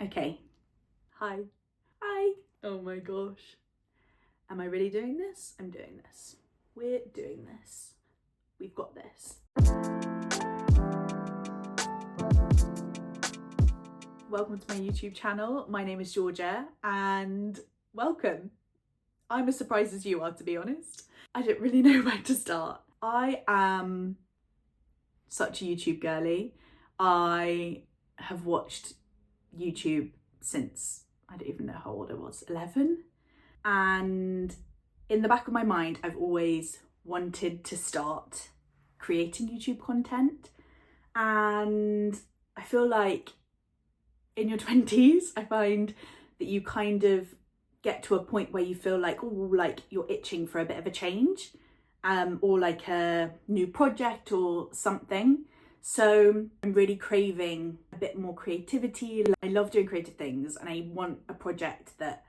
Okay. Hi. Hi. Oh my gosh. Am I really doing this? I'm doing this. We're doing this. We've got this. Welcome to my YouTube channel. My name is Georgia and welcome. I'm as surprised as you are, to be honest. I don't really know where to start. I am such a YouTube girly. I have watched YouTube since, I don't even know how old I was, 11. And in the back of my mind, I've always wanted to start creating YouTube content. And I feel like in your 20s, I find that you kind of get to a point where you feel like, oh, like you're itching for a bit of a change, or like a new project or something. So I'm really craving a bit more creativity. I love doing creative things and I want a project that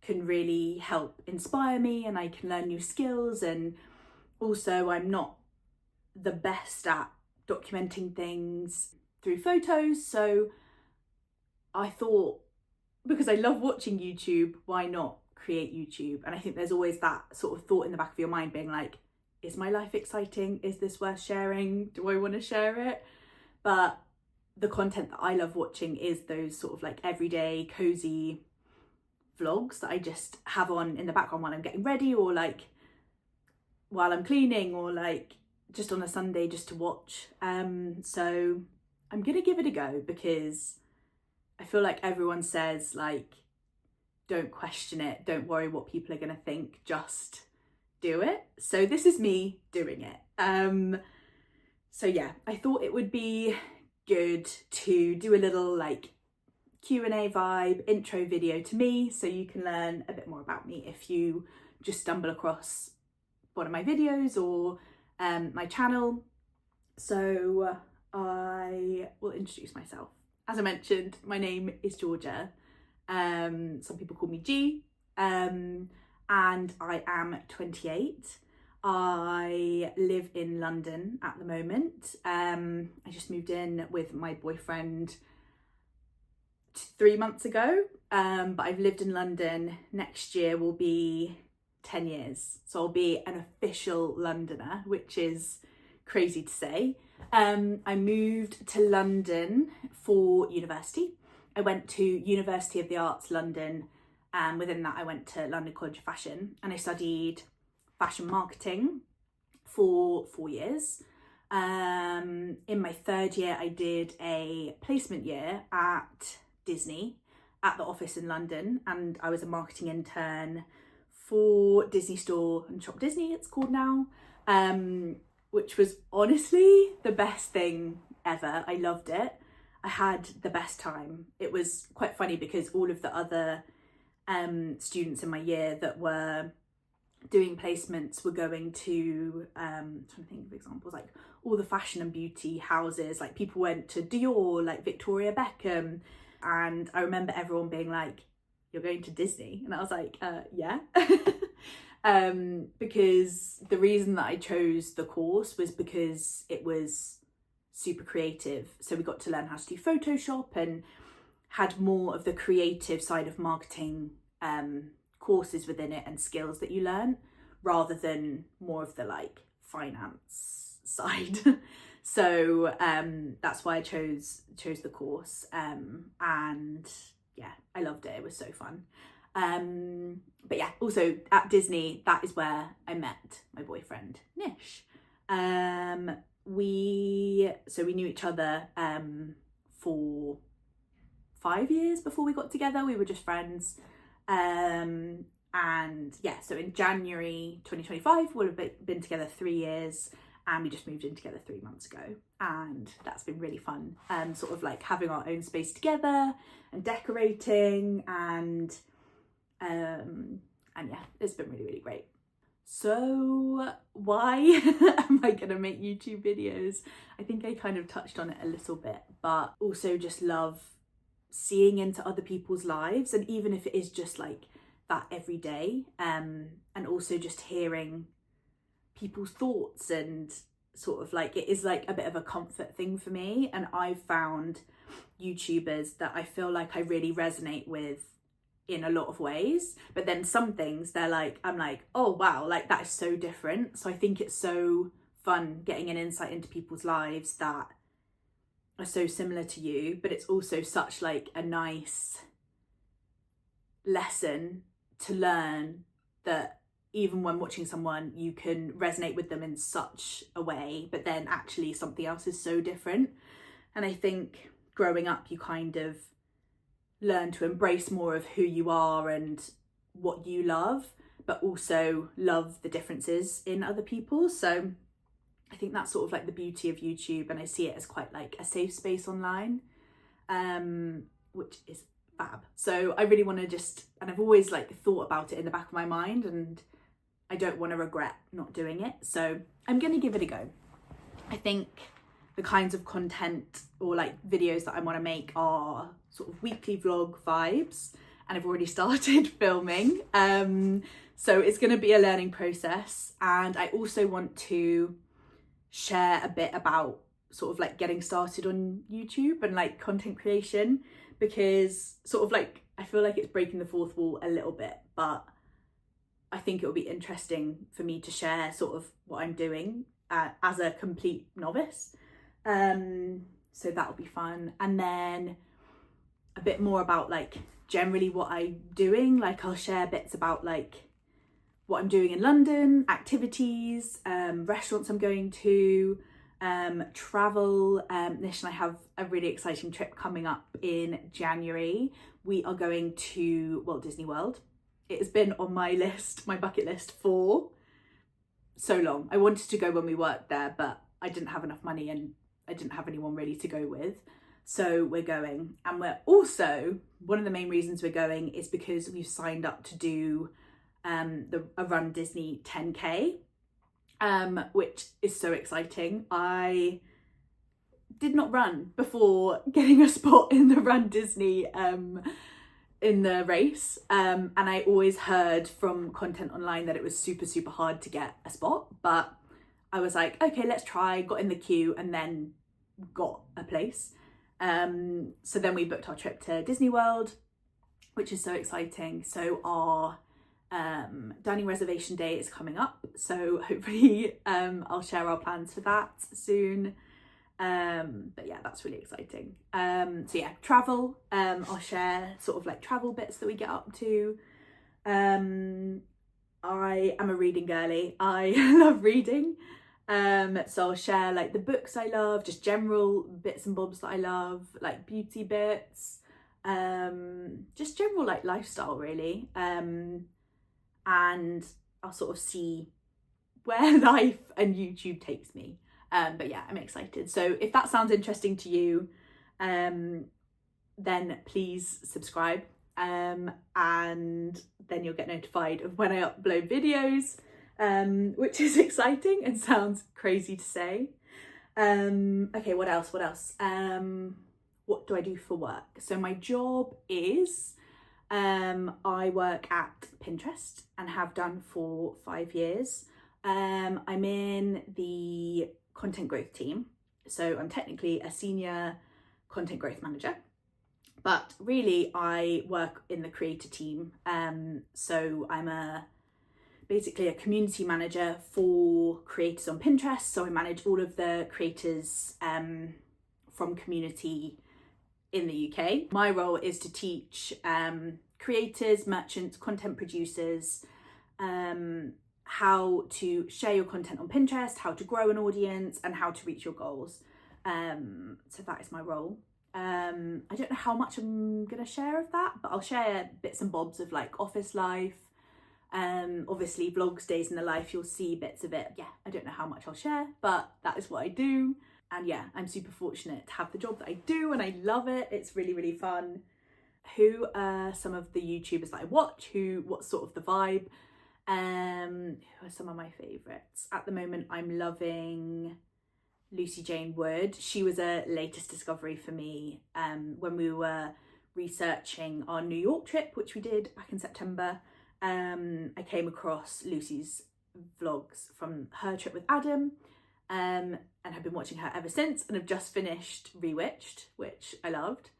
can really help inspire me and I can learn new skills. And also I'm not the best at documenting things through photos, so I thought, because I love watching YouTube, why not create YouTube? And I think there's always that sort of thought in the back of your mind being like, is my life exciting? Is this worth sharing? Do I want to share it? But the content that I love watching is those sort of like everyday cozy vlogs that I just have on in the background while I'm getting ready, or like while I'm cleaning, or like just on a Sunday just to watch. So I'm gonna give it a go, because I feel like everyone says like, don't question it, don't worry what people are gonna think, just do it. So this is me doing it. So yeah, I thought it would be good to do a little like Q&A vibe intro video to me, so you can learn a bit more about me if you just stumble across one of my videos or my channel. So I will introduce myself. As I mentioned, my name is Georgia. Some people call me G, and I am 28. I live in London at the moment. I just moved in with my boyfriend 3 months ago, but I've lived in London. Next year will be 10 years, so I'll be an official Londoner, which is crazy to say. I moved to London for university. I went to University of the Arts London, and within that I went to London College of Fashion, and I studied fashion marketing for 4 years. In my third year I did a placement year at Disney at the office in London, and I was a marketing intern for Disney Store and Shop Disney, it's called now, which was honestly the best thing ever. I loved it. I had the best time. It was quite funny because all of the other students in my year that were doing placements were going to, I'm trying to think of examples, like all the fashion and beauty houses. Like people went to Dior, like Victoria Beckham, and I remember everyone being like, you're going to Disney? And I was like, yeah. Because the reason that I chose the course was because it was super creative. So we got to learn how to do Photoshop and had more of the creative side of marketing courses within it and skills that you learn, rather than more of the like finance side. So that's why I chose the course, and yeah, I loved it. It was so fun. But yeah, also at Disney, that is where I met my boyfriend Nish. We knew each other for 5 years before we got together. We were just friends. And yeah, so in January 2025 we'll have been together 3 years, and we just moved in together 3 months ago, and that's been really fun. Sort of like having our own space together and decorating, and yeah, it's been really, really great. So why am I gonna make YouTube videos? I think I kind of touched on it a little bit, but also just love seeing into other people's lives, and even if it is just like that every day, and also just hearing people's thoughts, and sort of like it is like a bit of a comfort thing for me. And I've found YouTubers that I feel like I really resonate with in a lot of ways, but then some things I'm like, oh wow, like that is so different. So I think it's so fun getting an insight into people's lives that are so similar to you, but it's also such like a nice lesson to learn that even when watching someone you can resonate with them in such a way, but then actually something else is so different. And I think growing up you kind of learn to embrace more of who you are and what you love, but also love the differences in other people. So I think that's sort of like the beauty of YouTube, and I see it as quite like a safe space online, which is fab. So I really want to and I've always like thought about it in the back of my mind, and I don't want to regret not doing it. So I'm going to give it a go. I think the kinds of content or like videos that I want to make are sort of weekly vlog vibes, and I've already started filming. So it's going to be a learning process, and I also want to share a bit about sort of like getting started on YouTube and like content creation, because sort of like I feel like it's breaking the fourth wall a little bit, but I think it'll be interesting for me to share sort of what I'm doing as a complete novice. So that'll be fun. And then a bit more about like generally what I'm doing. Like I'll share bits about like what I'm doing in London, activities, restaurants I'm going to, travel. Nish and I have a really exciting trip coming up in January. We are going to Walt Disney World. It has been on my list, my bucket list, for so long. I wanted to go when we worked there, but I didn't have enough money and I didn't have anyone really to go with. So we're going, and we're also, one of the main reasons we're going is because we've signed up to do a Run Disney 10K, which is so exciting. I did not run before getting a spot in the Run Disney in the race, and I always heard from content online that it was super hard to get a spot, but I was like, okay, let's try. Got in the queue and then got a place. So then we booked our trip to Disney World, which is so exciting. So our dining reservation day is coming up, so hopefully I'll share our plans for that soon. But yeah, that's really exciting. So yeah, travel, I'll share sort of like travel bits that we get up to. I am a reading girly. I love reading. So I'll share like the books I love, just general bits and bobs that I love, like beauty bits, just general like lifestyle really. And I'll sort of see where life and YouTube takes me. But yeah, I'm excited. So if that sounds interesting to you, then please subscribe, and then you'll get notified of when I upload videos, which is exciting and sounds crazy to say. Okay, what else? What do I do for work? So my job is, I work at Pinterest and have done for 5 years. I'm in the content growth team, so I'm technically a senior content growth manager, but really I work in the creator team. So I'm basically a community manager for creators on Pinterest. So I manage all of the creators from community in the UK. My role is to teach creators, merchants, content producers how to share your content on Pinterest, how to grow an audience, and how to reach your goals. So that is my role. I don't know how much I'm gonna share of that, but I'll share bits and bobs of like office life. Obviously vlogs, days in the life, you'll see bits of it. Yeah, I don't know how much I'll share, but that is what I do. And yeah, I'm super fortunate to have the job that I do, and I love it. It's really fun. Who are some of the YouTubers that I watch? What's sort of the vibe? Who are some of my favourites? At the moment, I'm loving Lucy Jane Wood. She was a latest discovery for me when we were researching our New York trip, which we did back in September. I came across Lucy's vlogs from her trip with Adam. and have been watching her ever since, and have just finished Rewitched, which I loved.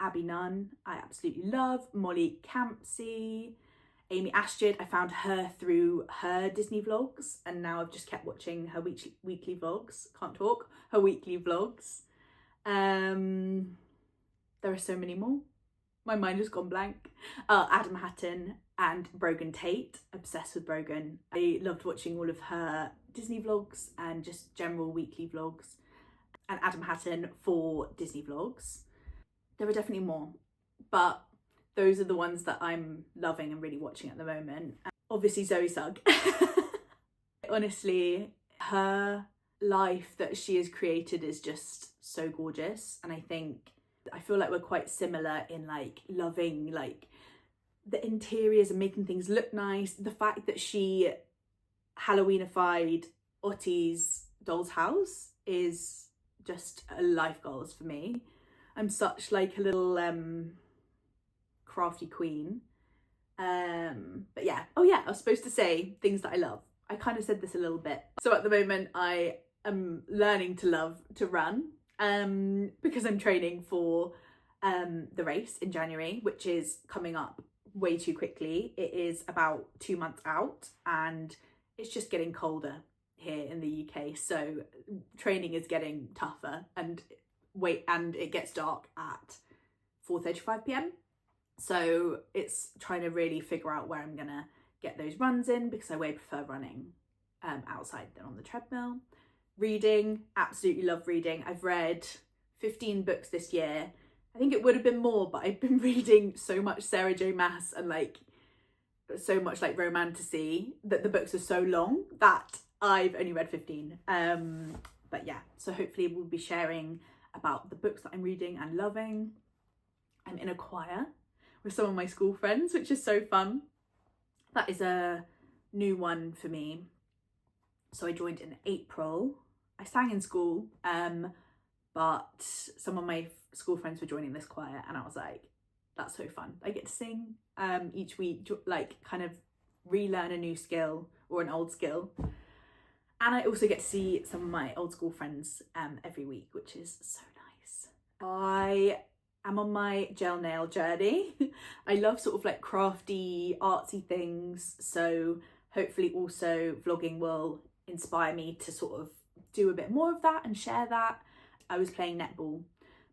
Abby Nunn, I absolutely love. Molly Campsey, Amy Astrid, I found her through her Disney vlogs, and now I've just kept watching her weekly vlogs. Can't talk. Her weekly vlogs. There are so many more. My mind has gone blank. Adam Hatton and Brogan Tate. Obsessed with Brogan. I loved watching all of her Disney vlogs and just general weekly vlogs. And Adam Hatton for Disney vlogs. There are definitely more, but those are the ones that I'm loving and really watching at the moment. Obviously Zoe Sugg. Honestly, her life that she has created is just so gorgeous, and I feel like we're quite similar in like loving like the interiors and making things look nice. The fact that she Halloweenified Ottie's doll's house is just a life goals for me. I'm such like a little crafty queen. But yeah, oh yeah, I was supposed to say things that I love. I kind of said this a little bit. So at the moment I am learning to love to run because I'm training for the race in January, which is coming up way too quickly. It is about 2 months out, and it's just getting colder here in the UK, so training is getting tougher, and it gets dark at 4:35 p.m. So it's trying to really figure out where I'm gonna get those runs in, because I way prefer running outside than on the treadmill. Reading, absolutely love reading. I've read 15 books this year. I think it would have been more, but I've been reading so much Sarah J Maas and like so much like romantasy that the books are so long that I've only read 15. But yeah, so hopefully we'll be sharing about the books that I'm reading and loving. I'm in a choir with some of my school friends, which is so fun. That is a new one for me. So I joined in April. I sang in school, but some of my school friends were joining this choir, and I was like, that's so fun. I get to sing each week, like kind of relearn a new skill or an old skill. And I also get to see some of my old school friends every week, which is so nice. I am on my gel nail journey. I love sort of like crafty, artsy things. So hopefully also vlogging will inspire me to sort of do a bit more of that and share that. I was playing netball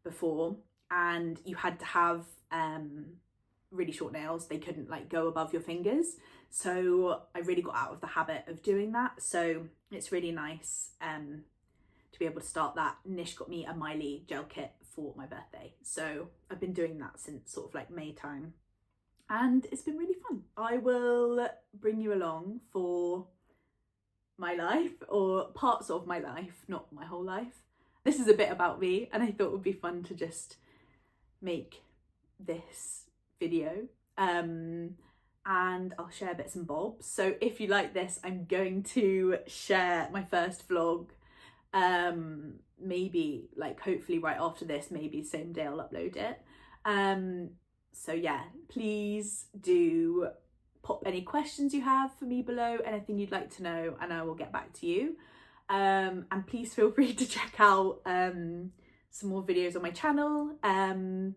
before, and you had to have really short nails. They couldn't like go above your fingers. So I really got out of the habit of doing that. So it's really nice to be able to start that. Nish got me a Miley gel kit for my birthday. So I've been doing that since sort of like May time, and it's been really fun. I will bring you along for my life, or parts of my life, not my whole life. This is a bit about me, and I thought it would be fun to just make this video. And I'll share bits and bobs. So if you like this, I'm going to share my first vlog, maybe like hopefully right after this, maybe same day I'll upload it. So yeah, please do pop any questions you have for me below, anything you'd like to know, and I will get back to you. And please feel free to check out some more videos on my channel. And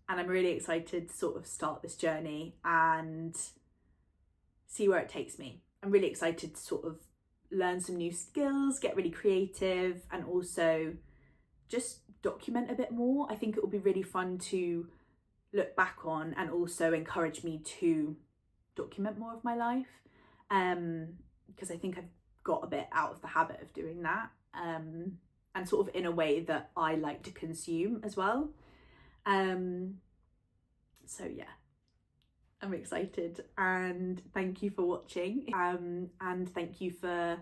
I'm really excited to sort of start this journey and see where it takes me. I'm really excited to sort of learn some new skills, get really creative, and also just document a bit more. I think it will be really fun to look back on, and also encourage me to document more of my life, because I think I've got a bit out of the habit of doing that, and sort of in a way that I like to consume as well. So yeah, I'm excited, and thank you for watching, and thank you for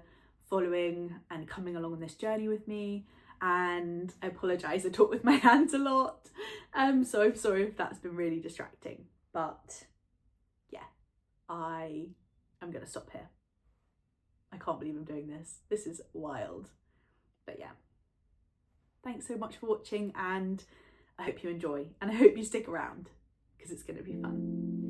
following and coming along on this journey with me. And I apologise, I talk with my hands a lot, so I'm sorry if that's been really distracting, but yeah, I am gonna stop here. I can't believe I'm doing this. This is wild. But yeah, thanks so much for watching, and I hope you enjoy, and I hope you stick around because it's going to be fun.